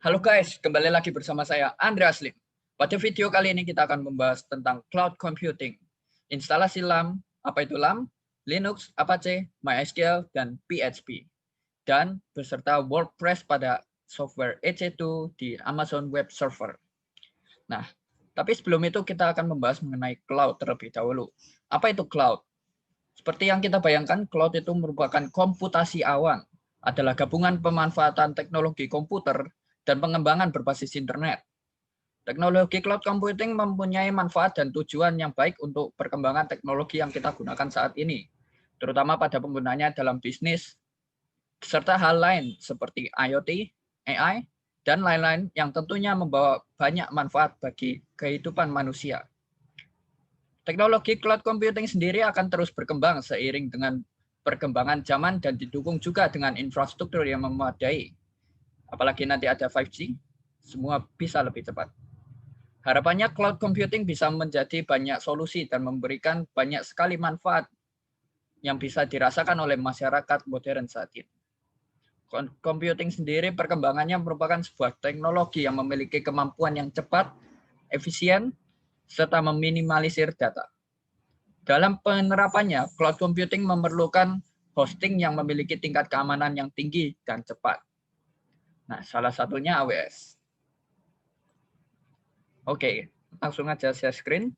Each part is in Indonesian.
Halo guys, kembali lagi bersama saya Andreas Lim. Pada video kali ini kita akan membahas tentang cloud computing. Instalasi LAM, apa itu LAM? Linux, Apache, MySQL, dan PHP. Dan beserta WordPress pada software EC2 di Amazon Web Server. Nah, tapi sebelum itu kita akan membahas mengenai cloud terlebih dahulu. Apa itu cloud? Seperti yang kita bayangkan, cloud itu merupakan komputasi awan. Adalah gabungan pemanfaatan teknologi komputer dan pengembangan berbasis internet. Teknologi cloud computing mempunyai manfaat dan tujuan yang baik untuk perkembangan teknologi yang kita gunakan saat ini, terutama pada penggunanya dalam bisnis, serta hal lain seperti IoT, AI, dan lain-lain yang tentunya membawa banyak manfaat bagi kehidupan manusia. Teknologi cloud computing sendiri akan terus berkembang seiring dengan perkembangan zaman dan didukung juga dengan infrastruktur yang memadai. Apalagi nanti ada 5G, semua bisa lebih cepat. Harapannya cloud computing bisa menjadi banyak solusi dan memberikan banyak sekali manfaat yang bisa dirasakan oleh masyarakat modern saat ini. Computing sendiri perkembangannya merupakan sebuah teknologi yang memiliki kemampuan yang cepat, efisien, serta meminimalisir data. Dalam penerapannya, cloud computing memerlukan hosting yang memiliki tingkat keamanan yang tinggi dan cepat. Nah, salah satunya AWS. Oke, langsung aja share screen.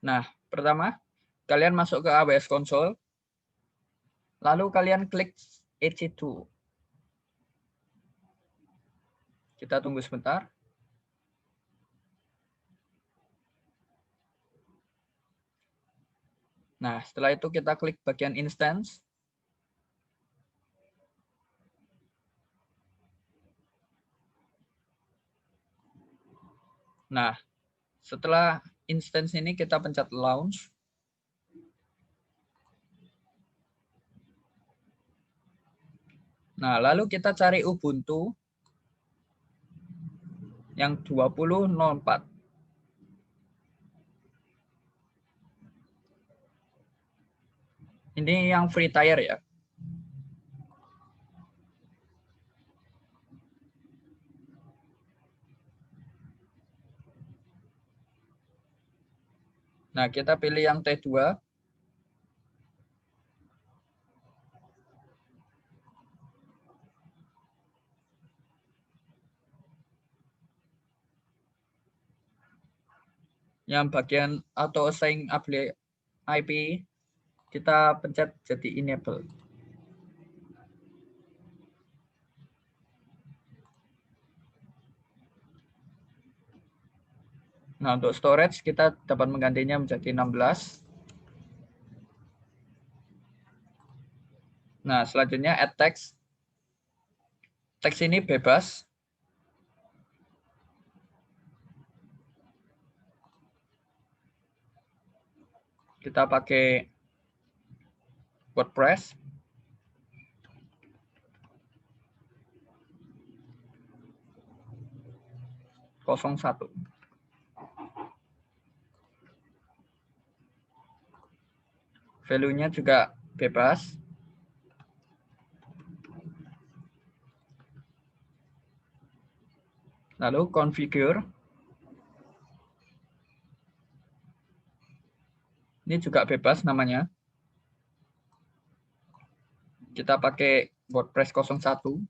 Nah, pertama, kalian masuk ke AWS Console, lalu kalian klik EC2. Kita tunggu sebentar. Nah, setelah itu kita klik bagian instance. Nah, setelah instance ini kita pencet launch. Nah, lalu kita cari Ubuntu yang 20.04. Ini yang free tier ya. Nah, kita pilih yang T2. Yang bagian auto assign IP kita pencet jadi enable. Nah, untuk storage kita dapat menggantinya menjadi 16. Nah, selanjutnya add text. Teks ini bebas. Kita pakai WordPress. (01). Value-nya juga bebas. Lalu configure. Ini juga bebas namanya. Kita pakai WordPress 01.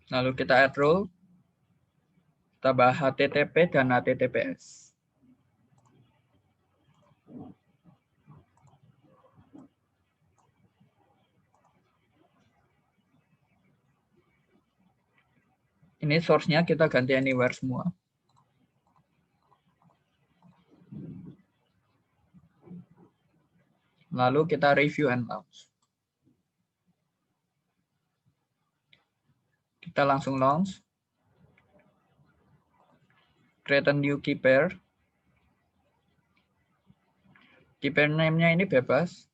Lalu kita add role, tambah HTTP dan HTTPS. Ini source-nya kita ganti anywhere semua. Lalu kita review and launch. Kita langsung launch. Create a new key pair. Keeper name-nya ini bebas.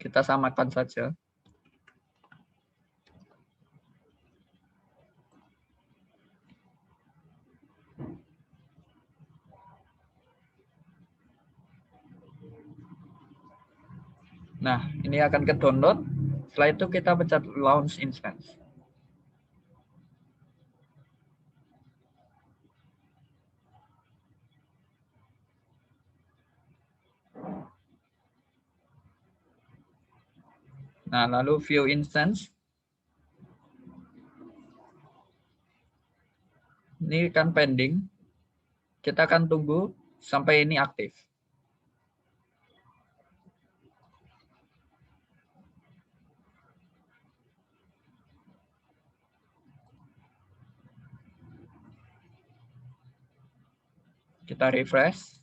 Kita samakan saja. Nah, ini akan ke download. Setelah itu kita pencet launch instance. Nah, lalu view instance. Ini kan pending. Kita akan tunggu sampai ini aktif. Kita refresh.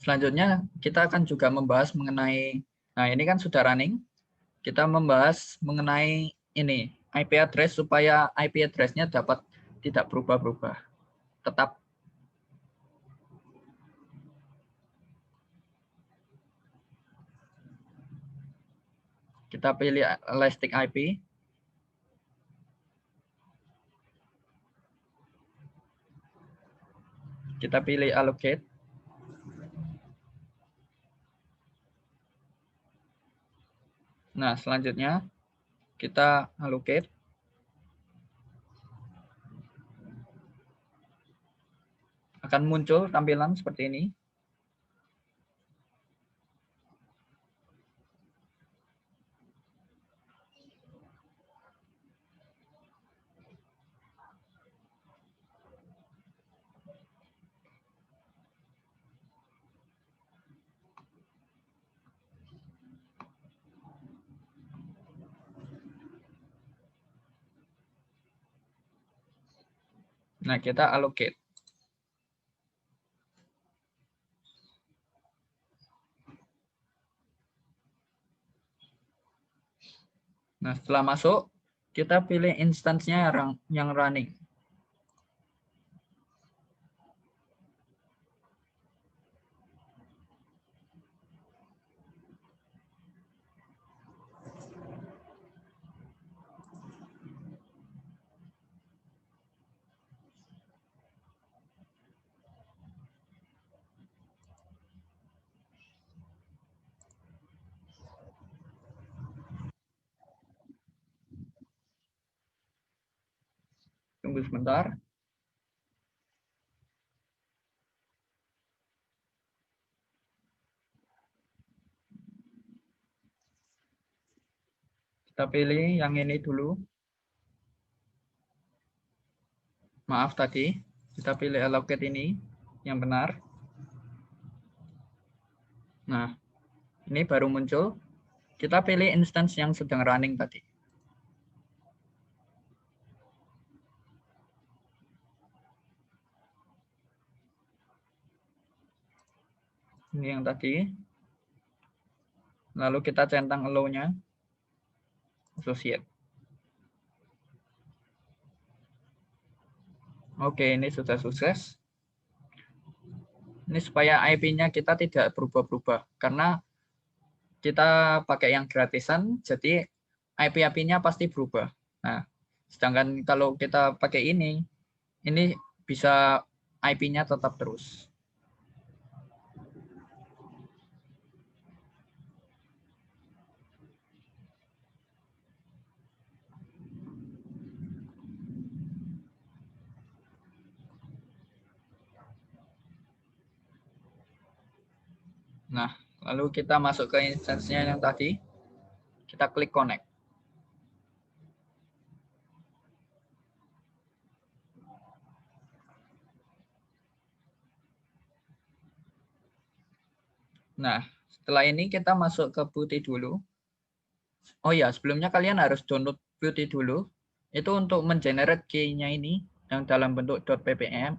Selanjutnya kita akan juga membahas mengenai, nah ini kan sudah running, kita membahas mengenai ini, IP address supaya IP address-nya dapat tidak berubah-ubah. Tetap kita pilih Elastic IP. Kita pilih allocate. Nah, selanjutnya kita allocate. Akan muncul tampilan seperti ini. Nah, kita allocate. Nah, setelah masuk, kita pilih instance-nya yang running. Tunggu sebentar. Kita pilih yang ini dulu. Maaf tadi, kita pilih allocate ini yang benar. Nah, ini baru muncul. Kita pilih instance yang sedang running tadi. Ini yang tadi. Lalu kita centang allow-nya. Associate. Oke, ini sudah sukses. Ini supaya IP-nya kita tidak berubah-ubah. Karena kita pakai yang gratisan, jadi IP-nya pasti berubah. Nah, sedangkan kalau kita pakai ini bisa IP-nya tetap terus. Nah, lalu kita masuk ke instance-nya yang tadi. Kita klik connect. Nah, setelah ini kita masuk ke Putih dulu. Oh ya, sebelumnya kalian harus download Putih dulu. Itu untuk mengenerate key-nya ini yang dalam bentuk .ppm.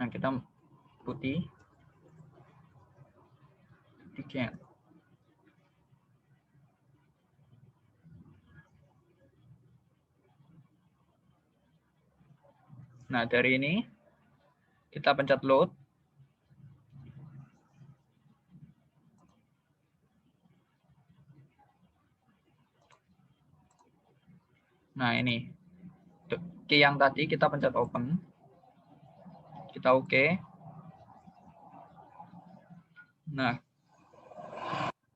Nah, kita Putih. Again. Nah, dari ini kita pencet load. Nah, ini key yang tadi kita pencet open. Kita oke. Nah,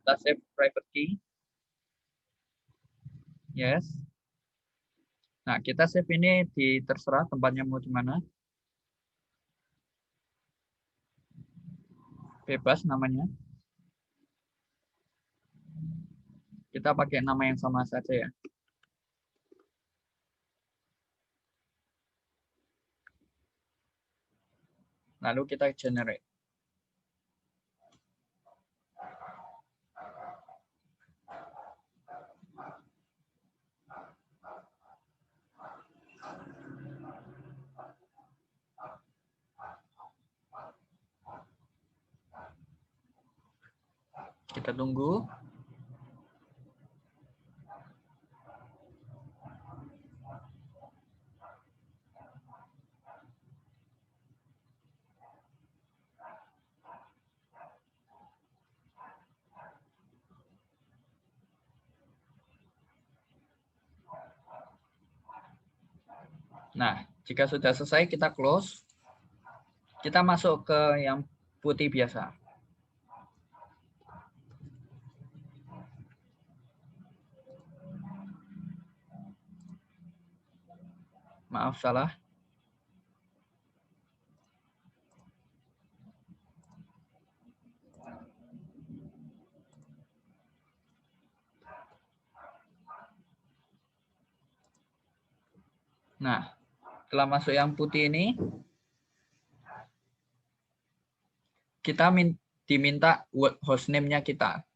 kita save private key. Yes. Nah, kita save ini di terserah tempatnya mau di mana. Bebas namanya. Kita pakai nama yang sama saja ya. Lalu kita generate. Kita tunggu. Nah, jika sudah selesai kita close. Kita masuk ke yang putih biasa. Maaf, salah. Nah, setelah masuk yang putih ini, kita diminta hostname-nya kita.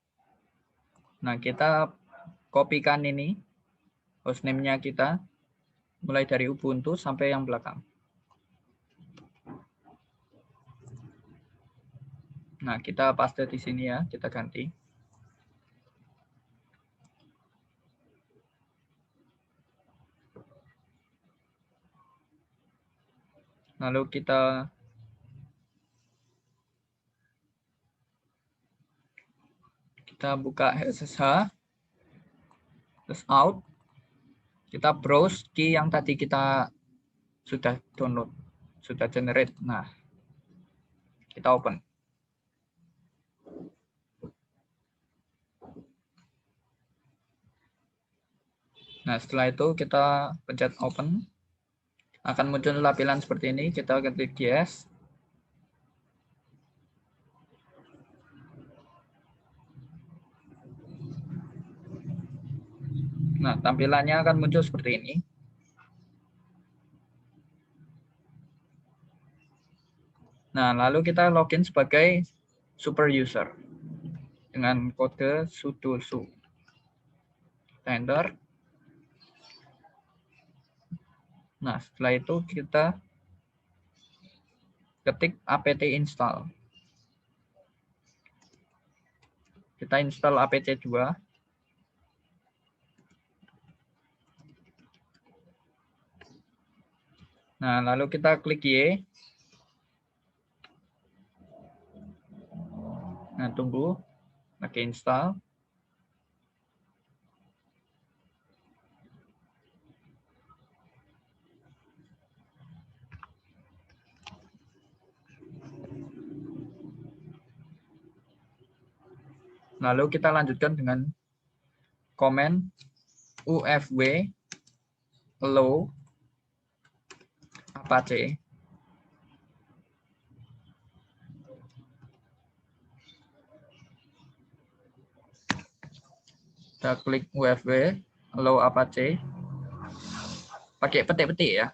Nah, kita kopikan ini, hostname-nya kita, mulai dari Ubuntu sampai yang belakang. Nah, kita paste di sini ya, kita ganti. Lalu kita buka SSH, terus out. Kita browse key yang tadi kita sudah download, sudah generate. Nah, kita open. Nah, setelah itu kita pencet open. Akan muncul tampilan seperti ini. Kita klik yes. Nah, tampilannya akan muncul seperti ini. Nah, lalu kita login sebagai super user dengan kode sudo su. Enter. Nah, setelah itu kita ketik apt install. Kita install apt2. Nah, lalu kita klik Y. Nah, tunggu. Lagi install. Lalu kita lanjutkan dengan komen ufw allow apache. Kita klik ufw allow apache. Pakai petik-petik ya.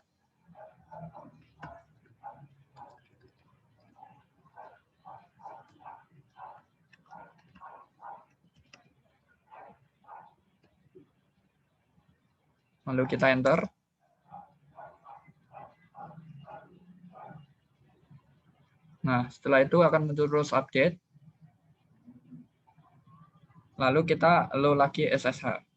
Lalu kita enter. Nah, setelah itu akan muncul rules update. Lalu kita allow lagi SSH.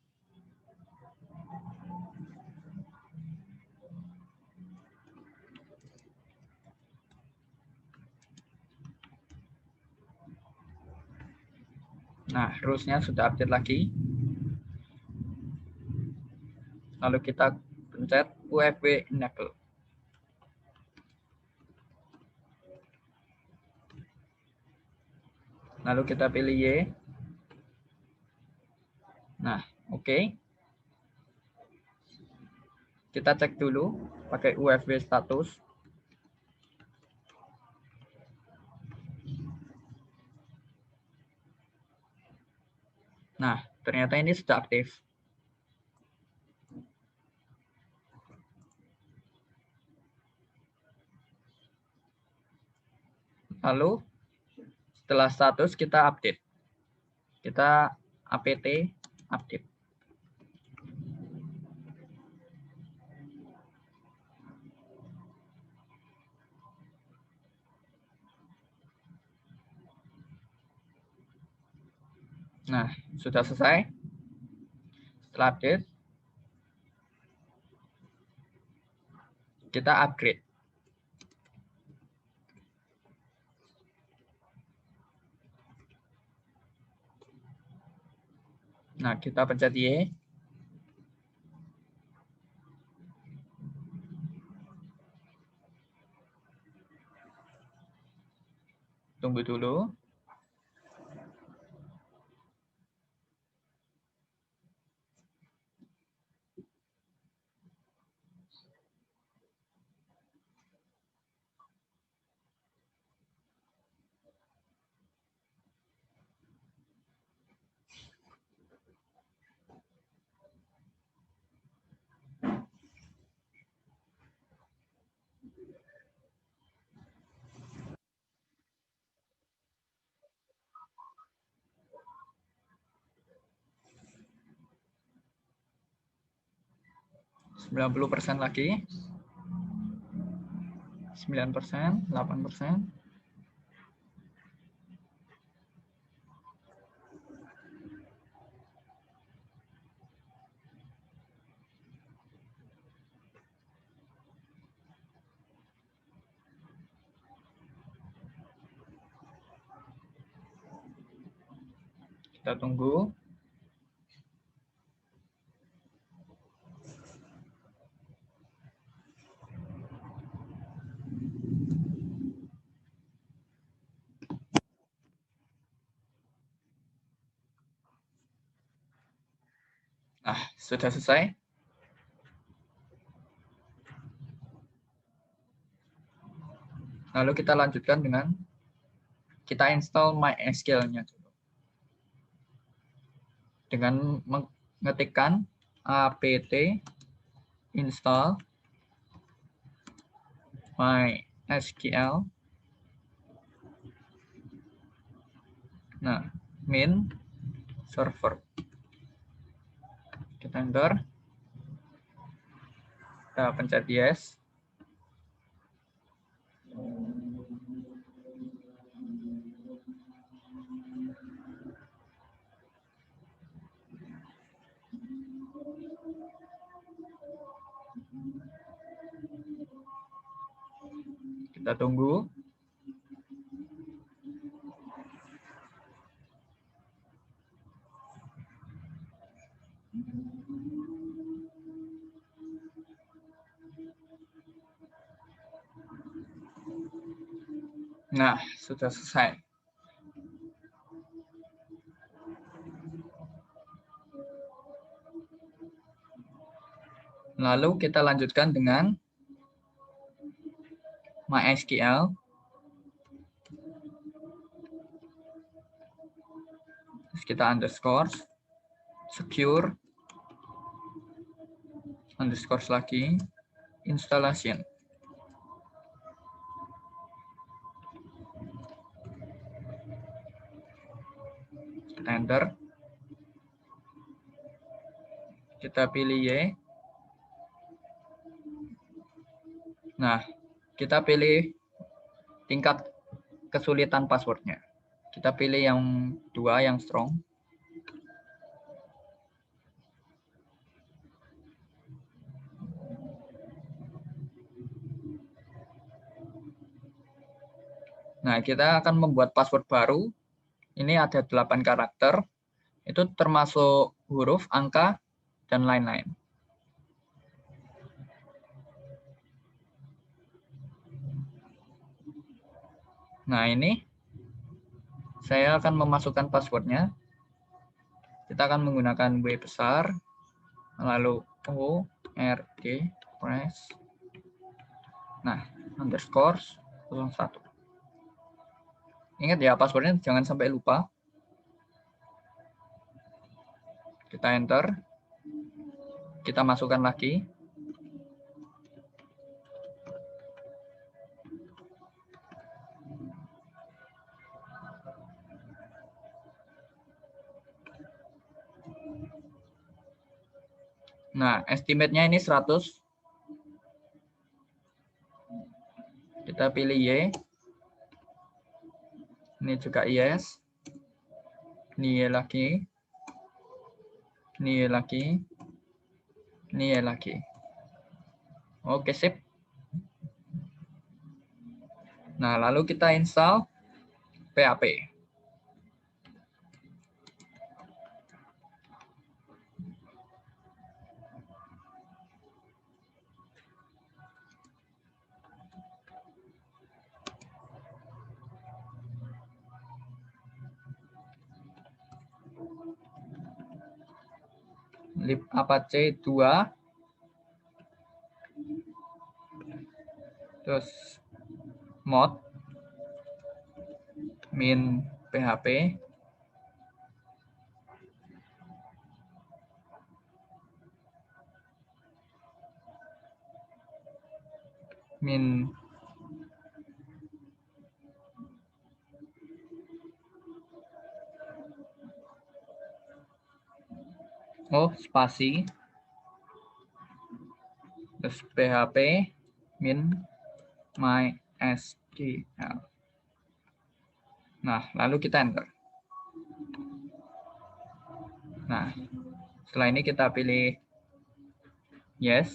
Nah, rules-nya sudah update lagi. Lalu kita pencet UFW enable. Lalu kita pilih Y. Nah, oke. Kita cek dulu pakai UFW status. Nah, ternyata ini sudah aktif. Lalu setelah status kita update. Kita apt update. Nah, sudah selesai. Setelah update, kita upgrade. Nah, kita pencet Y. Tunggu dulu. %90 lagi. 9%, 8%. Kita tunggu. Nah, sudah selesai. Lalu kita lanjutkan dengan kita install MySQL-nya. Dengan mengetikkan apt install MySQL. Nah, min server. Kita enter. Kita pencet yes. Kita tunggu. Nah, sudah selesai. Lalu kita lanjutkan dengan MySQL. Terus kita underscore, secure, underscore lagi, installation. Kita enter. Kita pilih Y. Nah, kita pilih tingkat kesulitan passwordnya. Kita pilih yang 2, yang strong. Nah, kita akan membuat password baru Ini ada 8 karakter, itu termasuk huruf, angka, dan lain-lain. Nah, ini saya akan memasukkan passwordnya. Kita akan menggunakan W besar, lalu O, R, D, press. Nah, underscore 01. Ingat ya, passwordnya jangan sampai lupa. Kita enter. Kita masukkan lagi. Nah, estimate-nya ini 100. Kita pilih Y. Ini juga yes. Ini Y lagi. Ini Y lagi. Ini Y lagi. Oke, sip. Nah, lalu kita install PHP. Lib apache 2. Terus mod min php min spasi terus php min mysql. Nah, lalu kita enter. Nah, setelah ini kita pilih yes.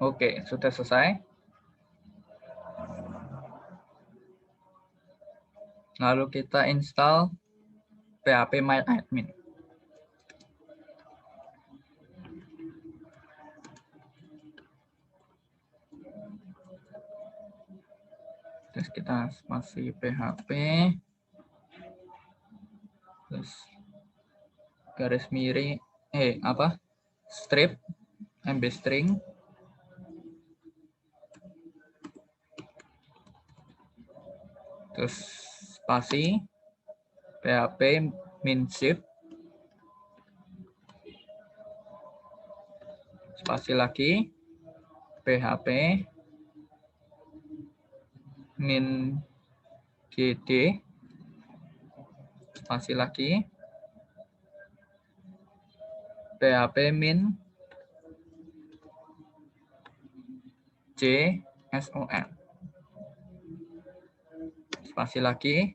Oke, sudah selesai. Lalu kita install PHP My Admin. Terus kita spasi PHP. Terus garis miring, strip, MB string. Terus spasi PHP min shift. Spasi lagi PHP min gd. Spasi lagi PHP min JSON. Spasi lagi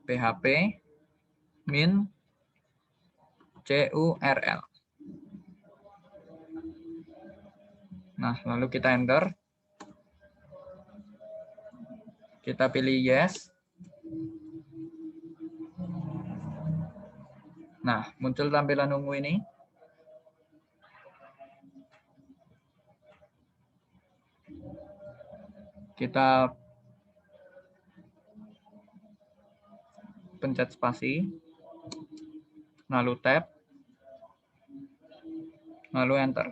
PHP min CURL. Nah, lalu kita enter. Kita pilih yes. Nah, muncul tampilan ungu ini. Kita pencet spasi, lalu tab, lalu enter.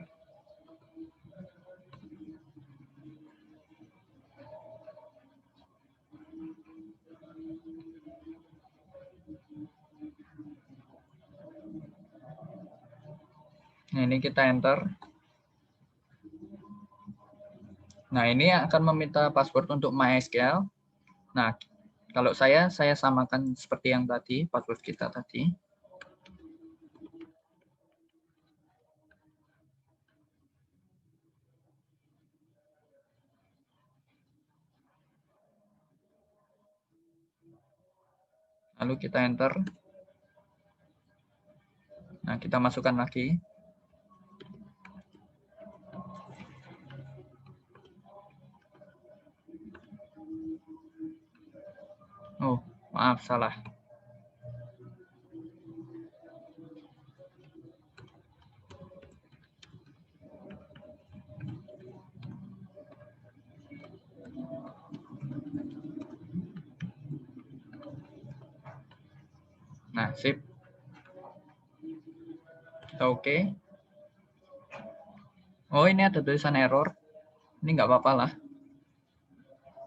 Nah, ini kita enter. Nah, ini akan meminta password untuk MySQL. Nah, kalau saya samakan seperti yang tadi, password kita tadi. Lalu kita enter. Nah, kita masukkan lagi. Oh, maaf, salah. Nah, sip. Kita oke. Oh, ini ada tulisan error. Ini nggak apa-apa lah.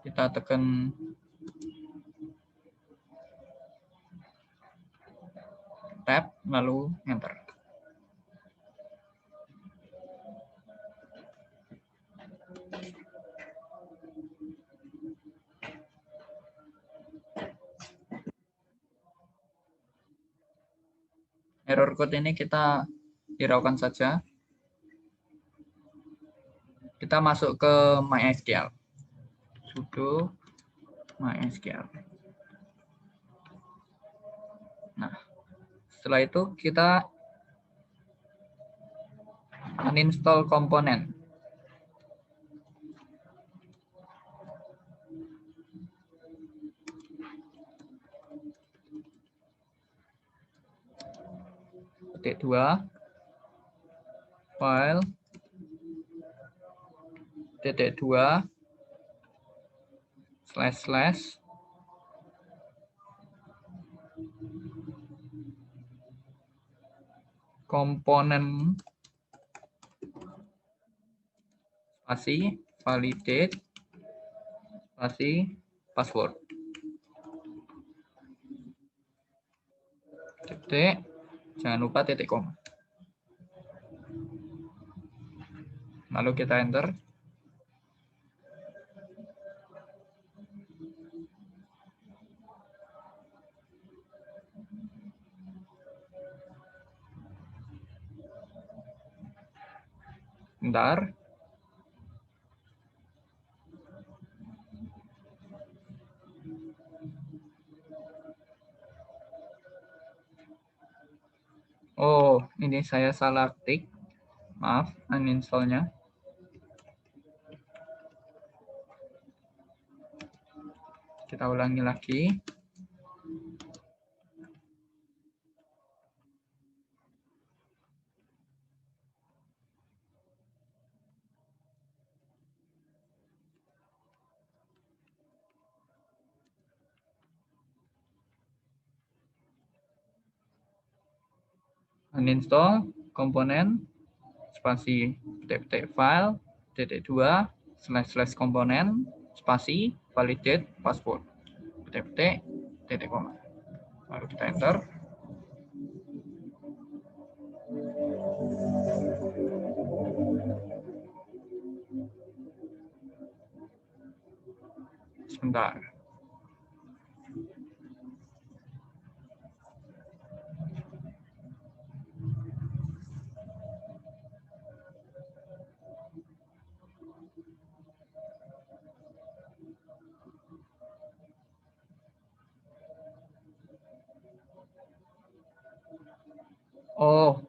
Kita tekan tab, lalu enter. Error code ini kita hiraukan saja. Kita masuk ke MySQL. Sudo MySQL. Nah, setelah itu kita uninstall komponen. Ketik 2 file titik 2 // komponen spasi validate spasi password titik, jangan lupa titik koma. Lalu kita enter. Bentar. Oh, ini saya salah ketik. Maaf, uninstall-nya. Kita ulangi lagi. Uninstall komponen spasi titik file titik 2 // komponen spasi validate password titik titik koma. Lalu kita enter. Sebentar. Oh,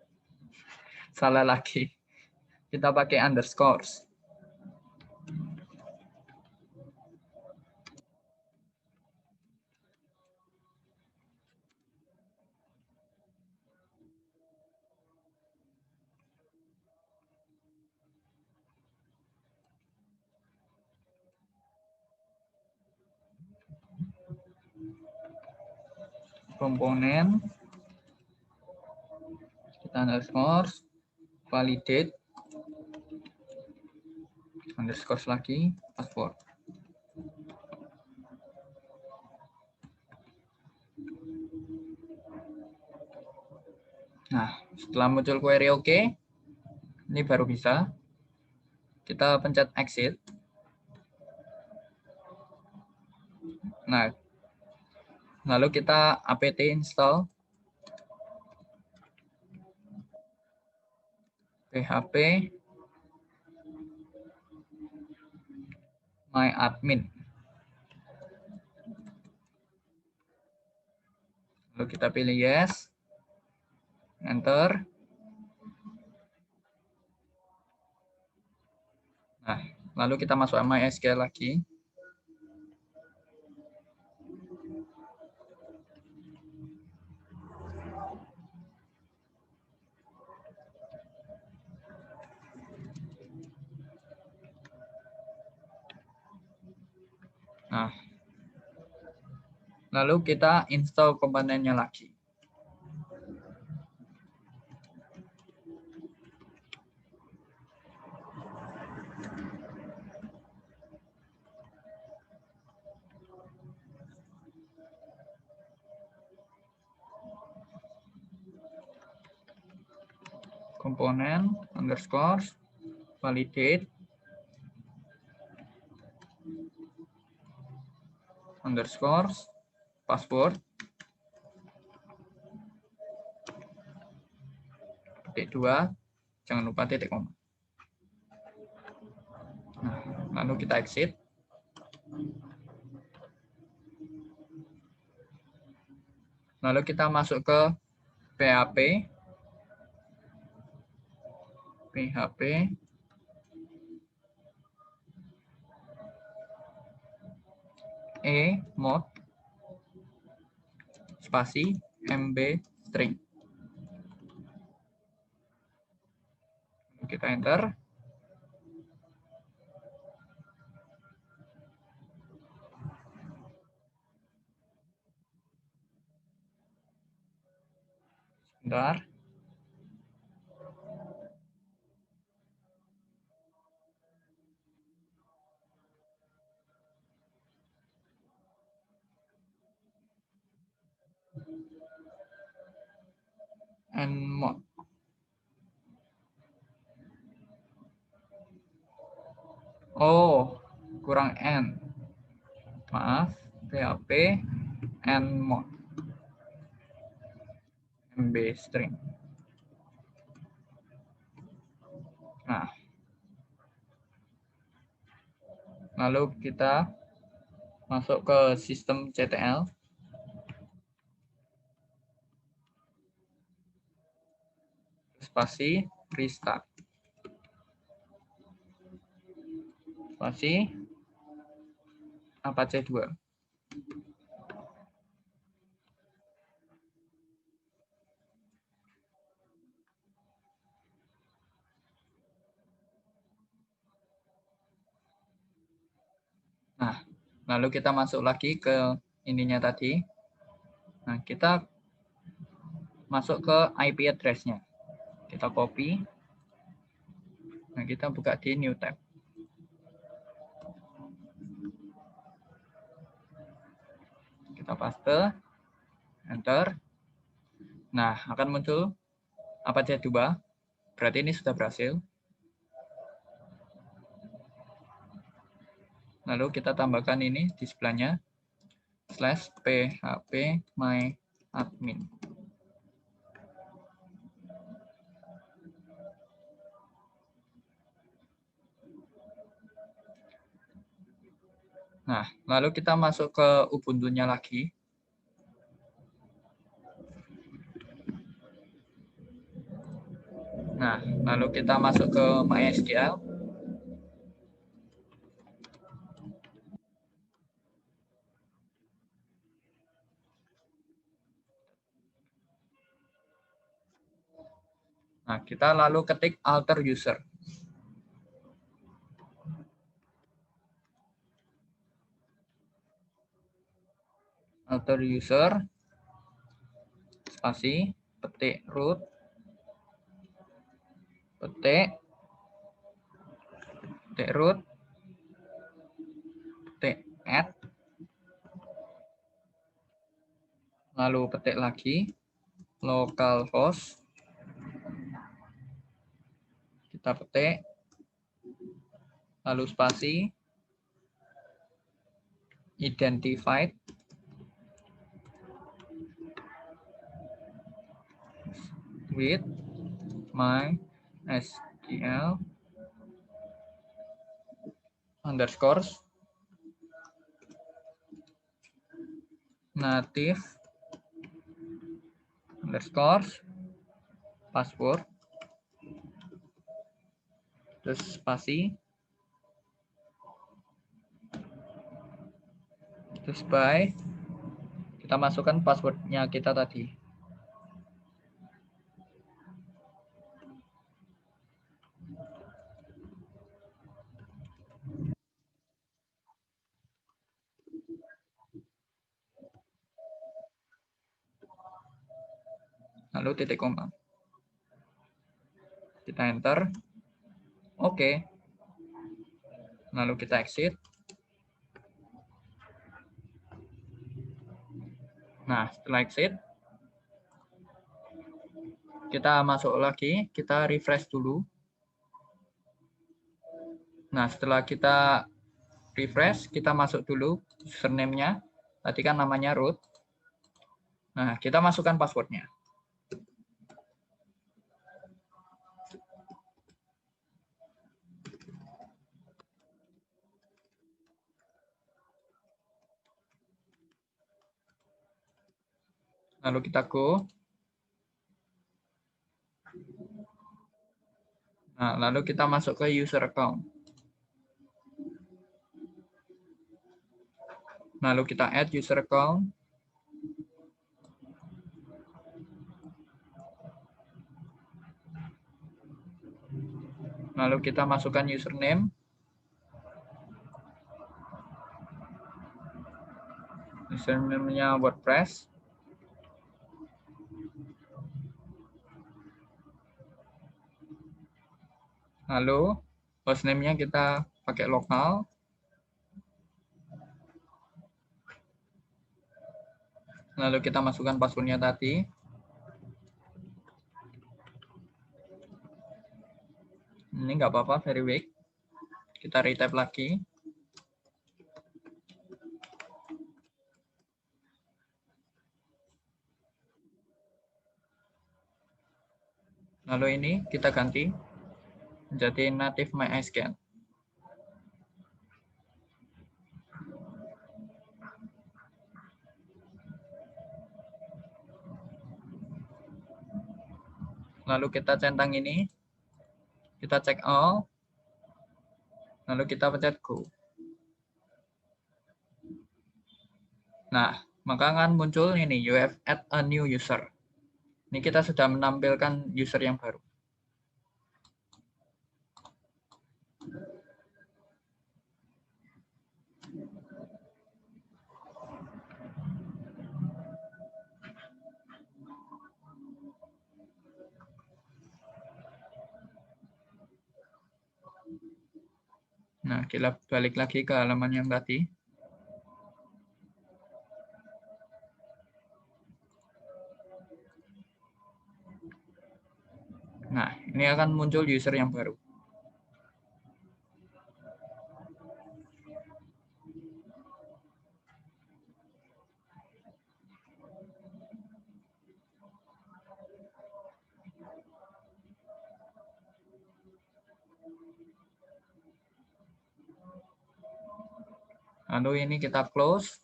salah lagi. Kita pakai underscores. Komponen kita underscores validate underscores lagi password. Nah, setelah muncul query oke, ini baru bisa. Kita pencet exit. Nah, lalu kita apt install php myadmin. Lalu kita pilih yes, enter. Nah, lalu kita masuk MySQL lagi. Nah, lalu kita install komponennya lagi. Komponen underscore validate underscore password titik 2, jangan lupa titik koma. Nah, lalu kita exit. Lalu kita masuk ke PHP mod spasi mb string. Kita enter. Sebentar. Mod. Oh, kurang n. Maaf, PHP mod mb string. Nah, lalu kita masuk ke sistem CTL. Spasi restart. Spasi Apache 2. Nah, lalu kita masuk lagi ke ininya tadi. Nah, kita masuk ke IP address-nya. Kita copy. Nah, kita buka di new tab. Kita paste, enter. Nah, akan muncul Apache 2. Berarti ini sudah berhasil. Lalu kita tambahkan ini di sebelahnya /php_my_admin. Nah, lalu kita masuk ke Ubuntu-nya lagi. Nah, lalu kita masuk ke MySQL. Nah, kita lalu ketik alter user. Alter user, spasi, petik root, petik root, petik add, lalu petik lagi localhost, kita petik, lalu spasi, identified, with MySQL underscore native underscore password, terus spasi, terus by, kita masukkan passwordnya kita tadi. Lalu titik koma. Kita enter. Oke. Lalu kita exit. Nah, setelah exit, kita masuk lagi, kita refresh dulu. Nah, setelah kita refresh, kita masuk dulu username-nya. Tadi kan namanya root. Nah, kita masukkan passwordnya. Lalu kita go. Nah, lalu kita masuk ke user account. Lalu kita add user account. Lalu kita masukkan username. Username-nya WordPress. Lalu hostname-nya kita pakai lokal. Lalu kita masukkan passwordnya tadi. Ini nggak apa-apa, very weak. Kita retype lagi. Lalu ini kita ganti menjadi native MySQL. Lalu kita centang ini, kita cek all, lalu kita pencet go. Nah, maka akan muncul ini, you have add a new user. Ini kita sudah menampilkan user yang baru. Nah, kita balik lagi ke halaman yang tadi. Nah, ini akan muncul user yang baru. Lalu ini kita close.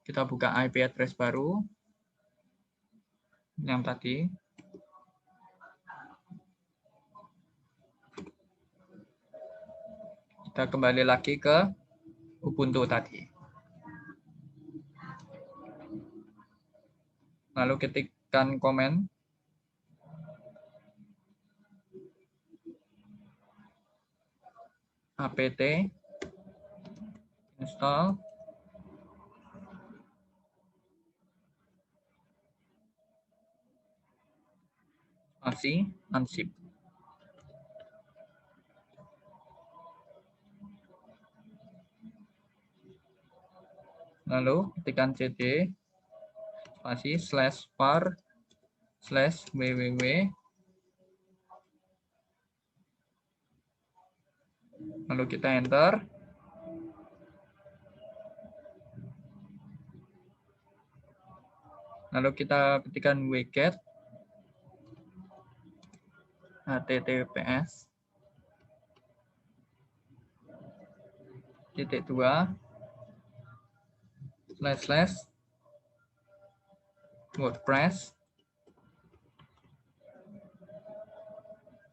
Kita buka IP address baru. Yang tadi. Kita kembali lagi ke Ubuntu tadi. Lalu ketikkan komen. apt install spasi unzip. Lalu ketikkan cd spasi /var/www. Lalu kita enter. Lalu kita ketikkan wget https // WordPress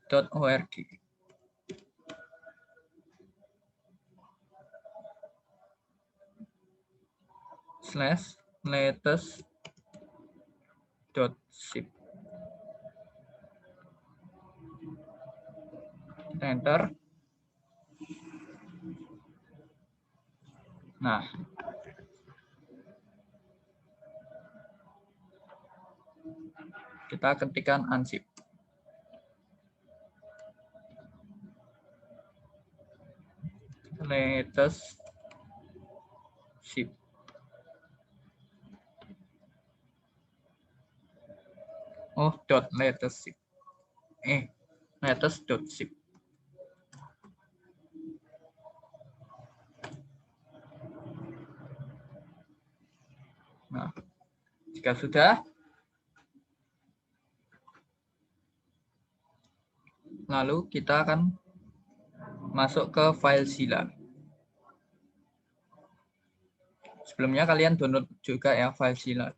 .org. /latest.zip. Enter. Nah, kita ketikkan unzip. Latest zip. Oh, latest zip. Latest.zip. Nah, jika sudah, lalu kita akan masuk ke FileZilla. Sebelumnya kalian download juga ya FileZilla.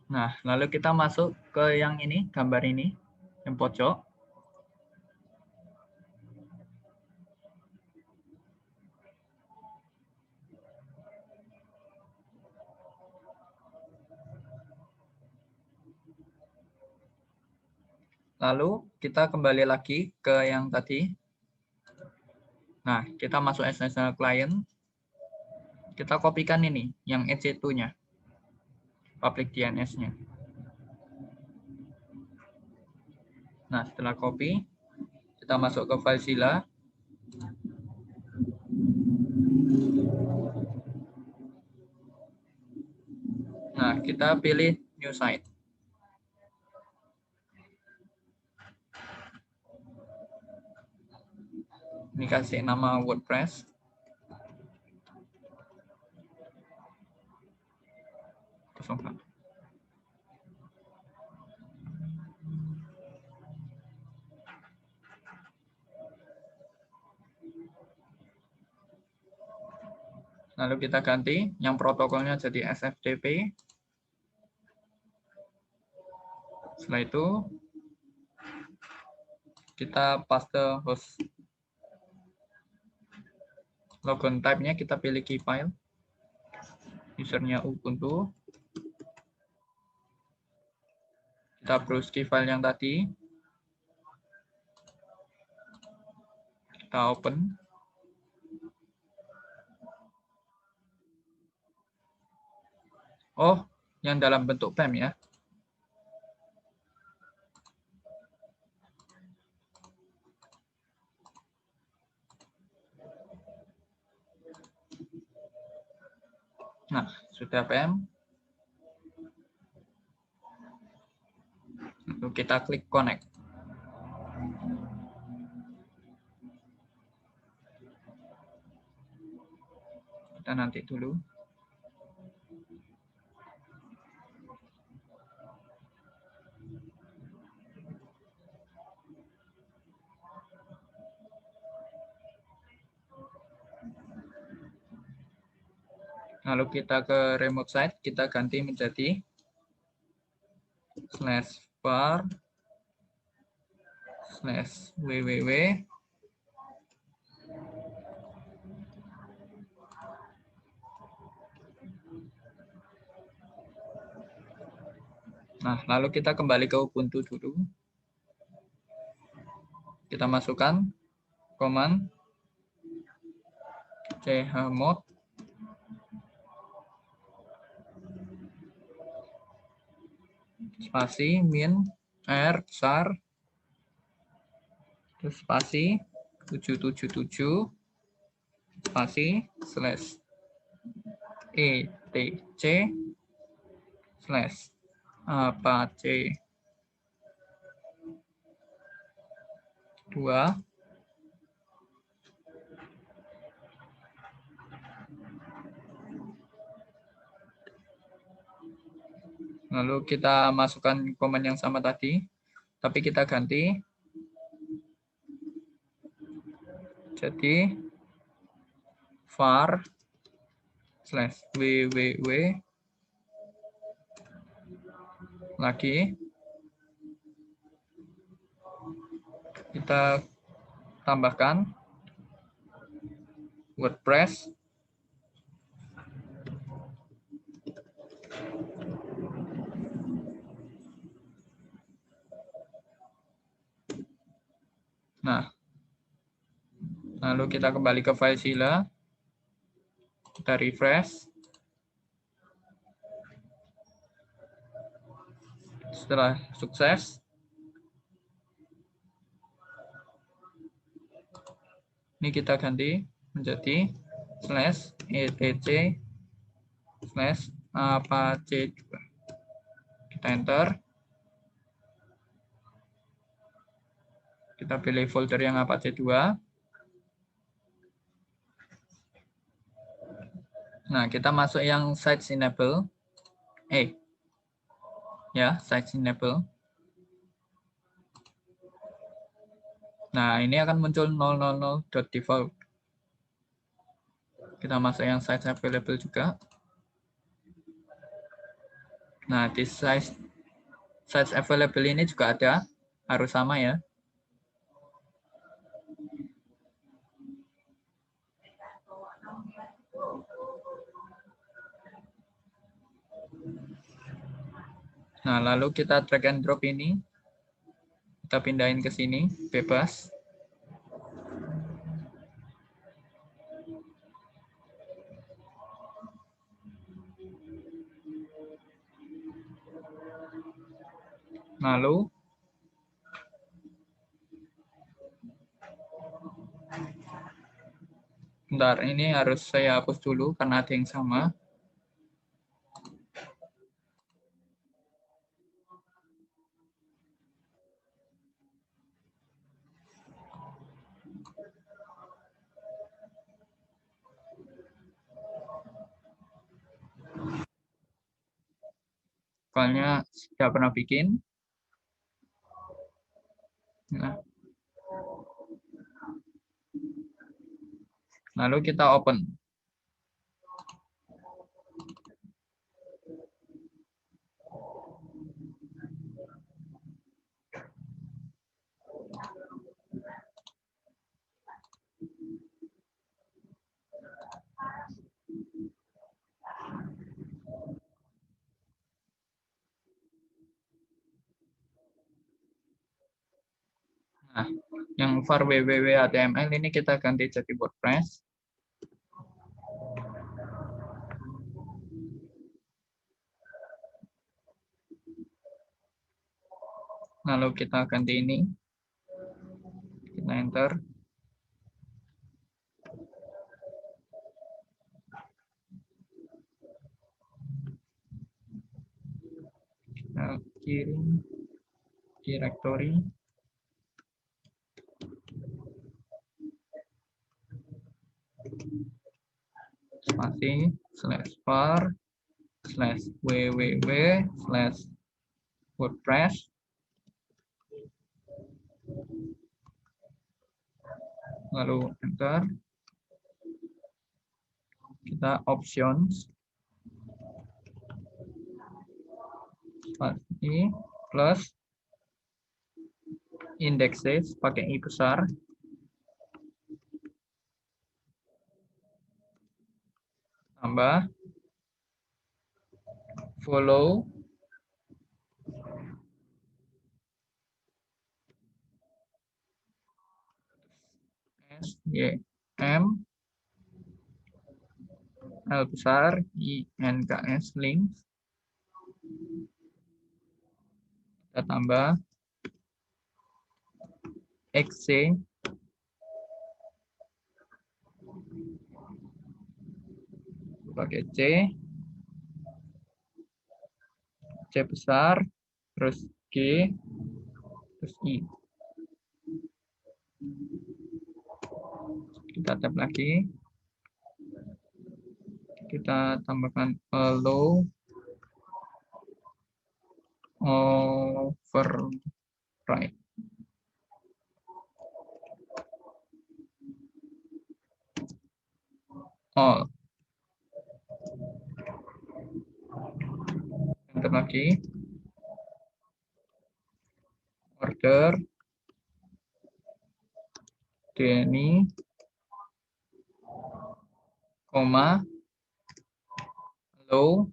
Nah, lalu kita masuk ke yang ini, gambar ini, yang pojok. Lalu kita kembali lagi ke yang tadi. Nah, kita masuk external client. Kita kopikan ini, yang EC2-nya. Public DNS-nya. Nah, setelah copy, kita masuk ke FileZilla. Nah, kita pilih new site. Ini kasih nama WordPress. Lalu kita ganti yang protokolnya jadi SFTP. Setelah itu kita paste host. Logon type-nya kita pilih key file. Usernya Ubuntu. Kita browse key file yang tadi. Kita open. Oh, yang dalam bentuk PEM ya. Nah, sudah PEM. Lalu kita klik connect. Kita nanti dulu. Lalu kita ke remote site, kita ganti menjadi /var/www. Nah, lalu kita kembali ke Ubuntu dulu. Kita masukkan command chmod spasi min besar terus spasi 777 spasi /etc/apache2. Lalu kita masukkan command yang sama tadi, tapi kita ganti jadi var /www lagi kita tambahkan WordPress. Nah, lalu kita kembali ke FileZilla, kita refresh. Setelah sukses, ini kita ganti menjadi /etc/apache2. Kita enter. Kita pilih folder yang apache2. Nah, kita masuk yang sites enable. Ya, sites enable. Nah, ini akan muncul 000.default. Kita masuk yang sites available juga. Nah, di sites available ini juga ada, harus sama ya. Nah, lalu kita drag and drop ini. Kita pindahin ke sini, bebas. Lalu, bentar, ini harus saya hapus dulu karena ada yang sama. Soalnya sudah pernah bikin. Nah, lalu kita open. Nah, yang var www.html ini kita ganti jadi WordPress. Lalu kita ganti ini. Kita enter. Kita kirim directory. Spasi /var /www/WordPress. Lalu enter. Kita options. Spasi plus indexes pakai I besar. Tambah follow SYM L besar INKS link. Kita tambah XC pakai C besar, terus G, terus I. Kita tab lagi. Kita tambahkan allow override. All. order Denny, koma, hello,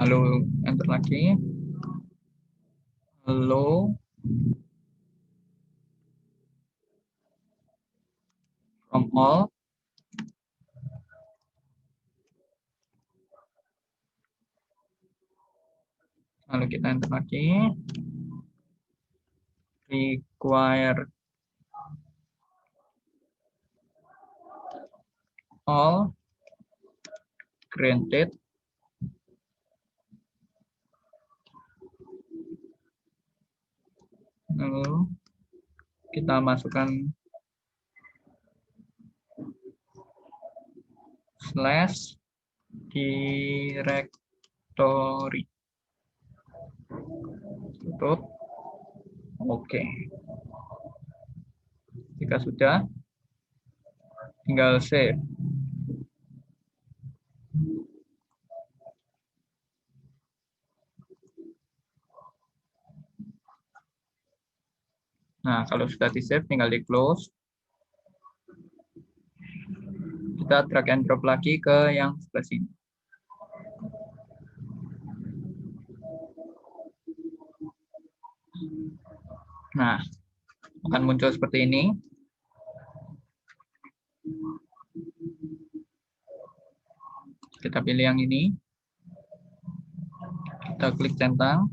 lalu enter lagi, hello, from all, lalu kita enter lagi, require all, granted, lalu kita masukkan slash directory, tutup, oke. Jika sudah, tinggal save. Nah, kalau sudah di save, tinggal di close. Kita drag and drop lagi ke yang sebelah sini. Nah, akan muncul seperti ini. Kita pilih yang ini. Kita klik centang.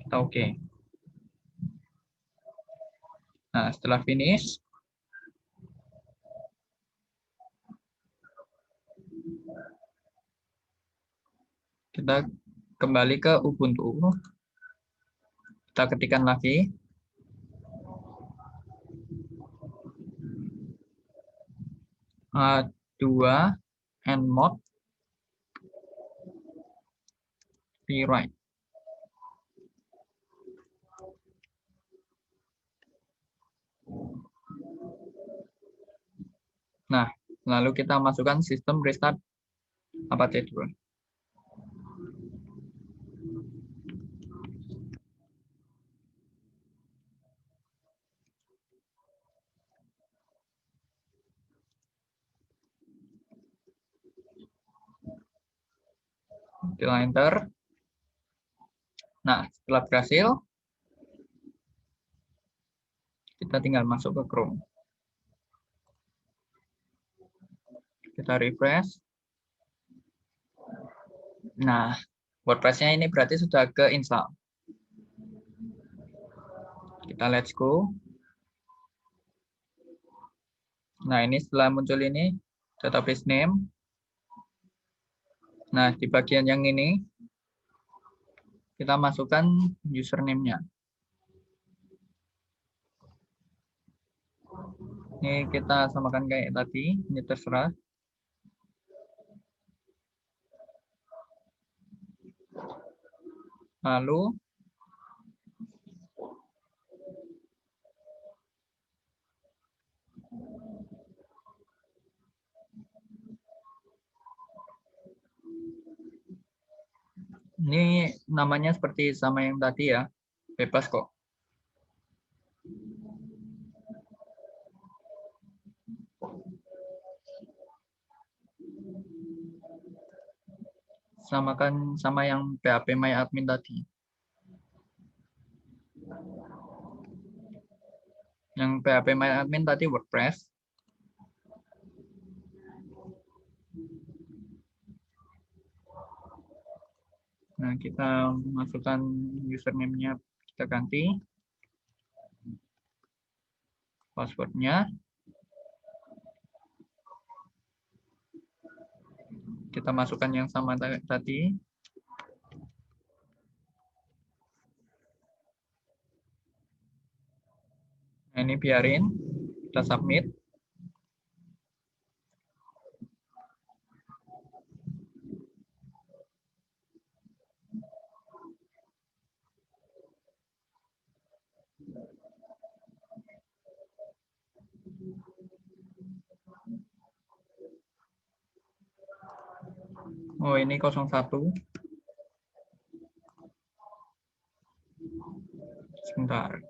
Kita oke. Nah, setelah finish, kita kembali ke Ubuntu. Kita ketikkan lagi. A2 and mod rewrite. Nah, lalu kita masukkan sistem restart Apache 2. Kita enter. Nah, setelah berhasil, kita tinggal masuk ke Chrome. Kita refresh. Nah, WordPress-nya ini berarti sudah ke-install. Kita let's go. Nah, ini setelah muncul ini, database name. Nah, di bagian yang ini, kita masukkan username-nya. Ini kita samakan kayak tadi, ini terserah. Lalu, ini namanya seperti sama yang tadi ya, bebas kok. Samakan sama yang PHP My Admin tadi. Yang PHP My Admin tadi WordPress. Nah, kita masukkan username-nya, kita ganti. Password-nya. Kita masukkan yang sama tadi. Nah, ini biarin. Kita submit. Oh, ini 01. Sebentar.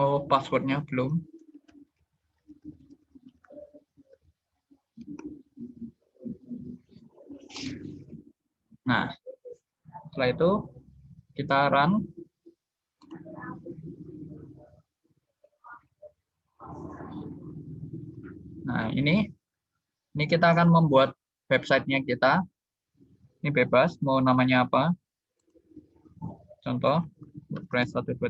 Oh, passwordnya belum. Nah, setelah itu kita run. Nah, ini kita akan membuat websitenya kita. Ini bebas, mau namanya apa. Contoh, WordPress 01.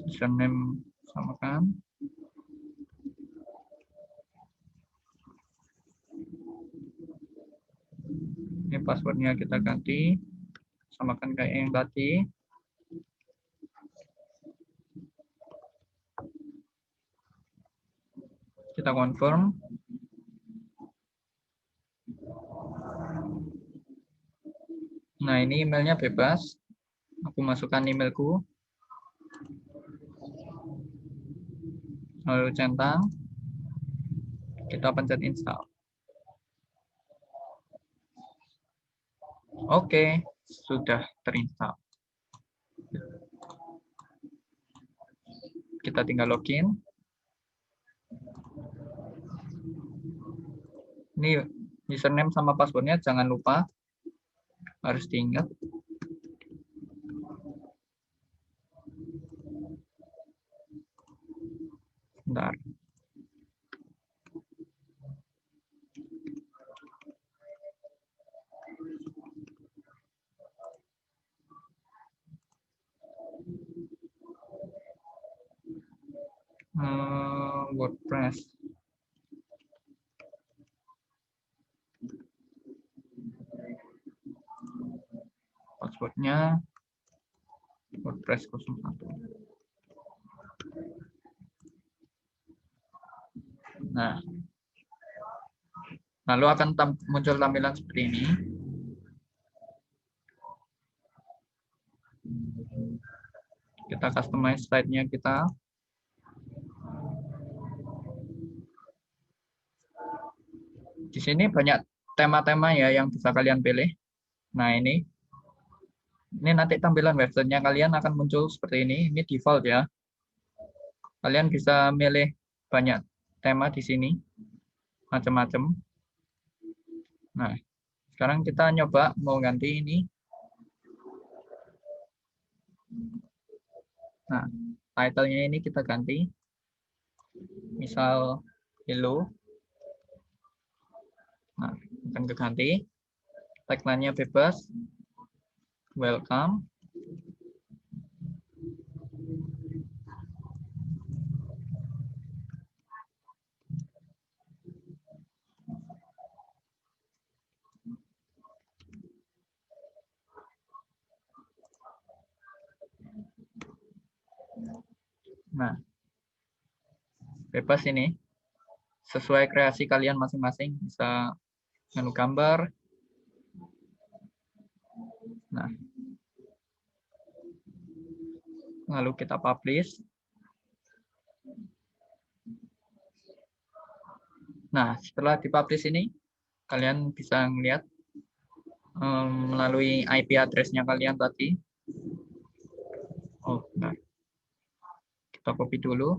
Username samakan. Ini passwordnya kita ganti, samakan kayak yang tadi. Kita confirm. Nah, ini emailnya bebas. Aku masukkan emailku. Lalu centang. Kita pencet install. Oke, sudah terinstall. Kita tinggal login. Ini username sama passwordnya jangan lupa. Harus diingat. Bentar. WordPress. Passwordnya WordPress 01. Nah, lalu akan muncul tampilan seperti ini. Kita customize slide-nya kita. Di sini banyak tema-tema ya yang bisa kalian pilih. Nah, ini nanti tampilan websitenya kalian akan muncul seperti ini. Ini default ya. Kalian bisa milih banyak tema di sini, macam-macam. Nah, sekarang kita nyoba mau ganti ini. Nah, title-nya ini kita ganti. Misal hello. Nah, akan keganti. Tagline-nya bebas. Welcome. Nah, bebas ini. Sesuai kreasi kalian masing-masing. Bisa menu gambar. Nah, lalu kita publish. Nah, setelah dipublish ini, kalian bisa melihat melalui IP address-nya kalian tadi. Oh, benar. Kita copy dulu.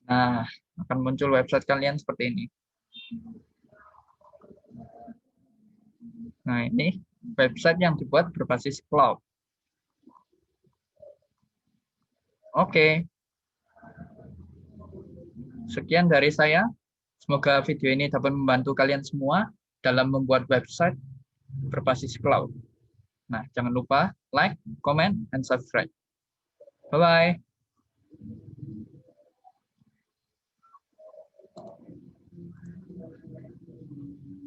Nah, akan muncul website kalian seperti ini. Nah, ini website yang dibuat berbasis cloud. Oke. Sekian dari saya. Semoga video ini dapat membantu kalian semua dalam membuat website berbasis cloud. Nah, jangan lupa like, comment, and subscribe. Bye-bye.